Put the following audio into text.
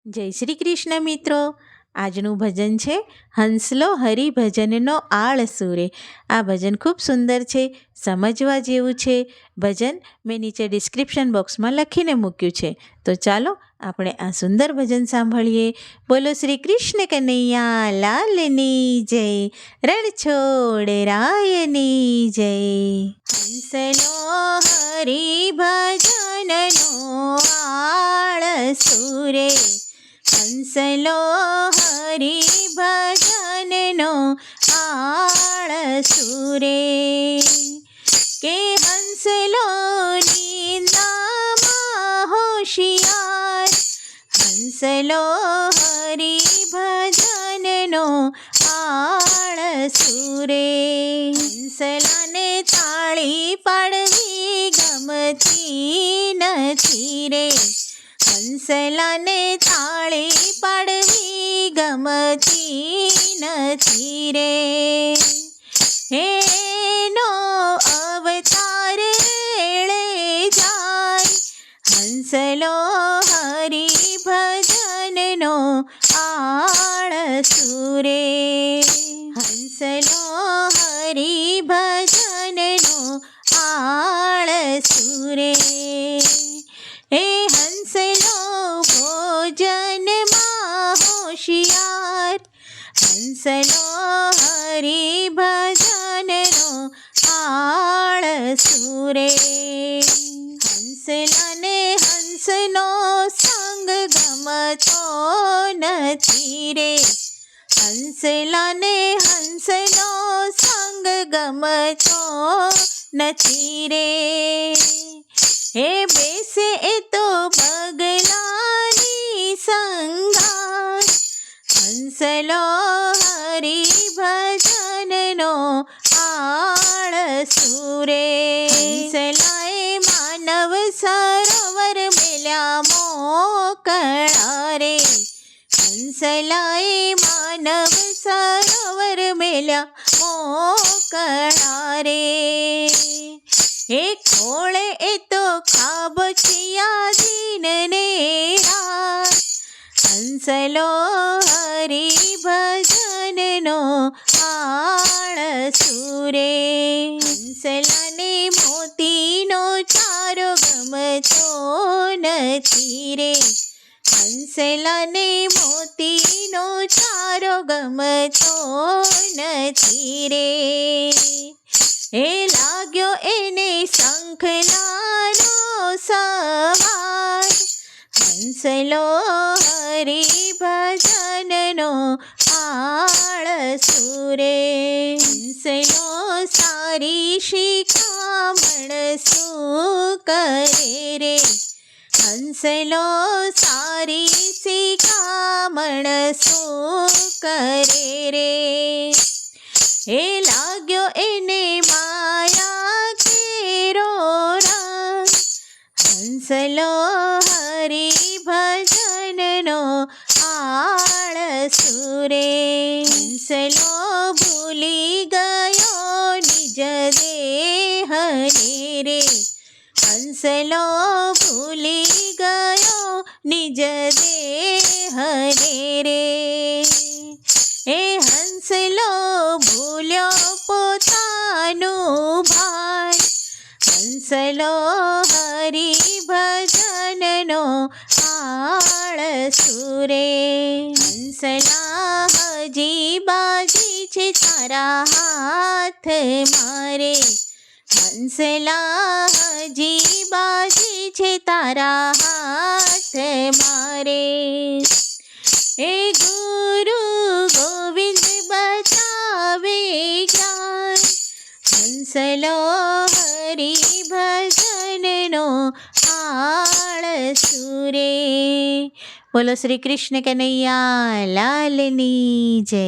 જય શ્રી કૃષ્ણ મિત્રો. આજનું ભજન છે હંસલો હરિભજનનો આળ સુરે. આ ભજન ખૂબ સુંદર છે, સમજવા જેવું છે. ભજન મેં નીચે ડિસ્ક્રિપ્શન બોક્સમાં લખીને મૂક્યું છે. તો ચાલો આપણે આ સુંદર ભજન સાંભળીએ. બોલો શ્રી કૃષ્ણ કનૈયા લાલની જય, રણછોડ રાયની જય. હંસલો હરિભજનનો આળ સુરે, હંસલો હરિભજનનો આળ સુરે. કે હંસલો નિંદામાં હોશિયાર, હંસલો હરિભજનનો આળ સુરે. હંસલાને તાળી પાડવી ગમતી નથી રે, હંસલાને તાળી પાડવી ગમતી નથી રે. એનો અવતાર એળે જાય, હંસલો હરિભજનનો આળ સુરે. હંસલો હરિભજનનો આળ સુરે. એ હંસલો ભોજનમાં હોશિયાર, હંસલો હરિભજનનો આળ સુરે. હંસલાને હંસનો સંગ ગમતો નથી રે, હંસલાને હંસનો સંગ ગમતો નથી રે. હે બેસે એ તો બગલાની સંગાર, હંસલો હરિભજનનો આળ સુરે. હંસલાએ માનવ સરોવર મેલ્યા મોકળા રે, હંસલાએ માનવ સરોવર મેલ્યા મોકળા રે. હે ખોળે એ તો ખાબોચિયા જીનને રાત, હંસલો હરિભજનનો આળ સુરે. હંસલાને મોતીનો ચારો ગમતો નથી રે, હંસલાને મોતીનો ચારો ગમતો નથી રે. એ લાગ્યો એને શંખલાનો સવાર, હંસલો હરિભજનનો આળ સુરે. હંસલો સારી શિખામણ શું કરે રે, હંસલો સારી શિખામણ શું કરે રે. એ લાગ્યો એને માયા કેરો રંગ, હંસલો હરિભજનનો આળ સુરે. હંસલો ભૂલી ગયો નિજ દેહને રે, હંસલો ભૂલી ગયો નિજ દેહને રે. એ હંસલો ભૂલ્યો પોતાનું ભાન, હંસલો હરિભજનનો આળ સુરે. હંસલા હજી બાજી છે તારા હાથ મારે, હંસલા હજી બાજી છે તારા હાથ મારે. એ ગુરુ ગોવિંદ બતાવે જ્ઞાન, હંસલો હરિભજનનો આળ સુરે. બોલો શ્રી કૃષ્ણ કનૈયા લાલની જય.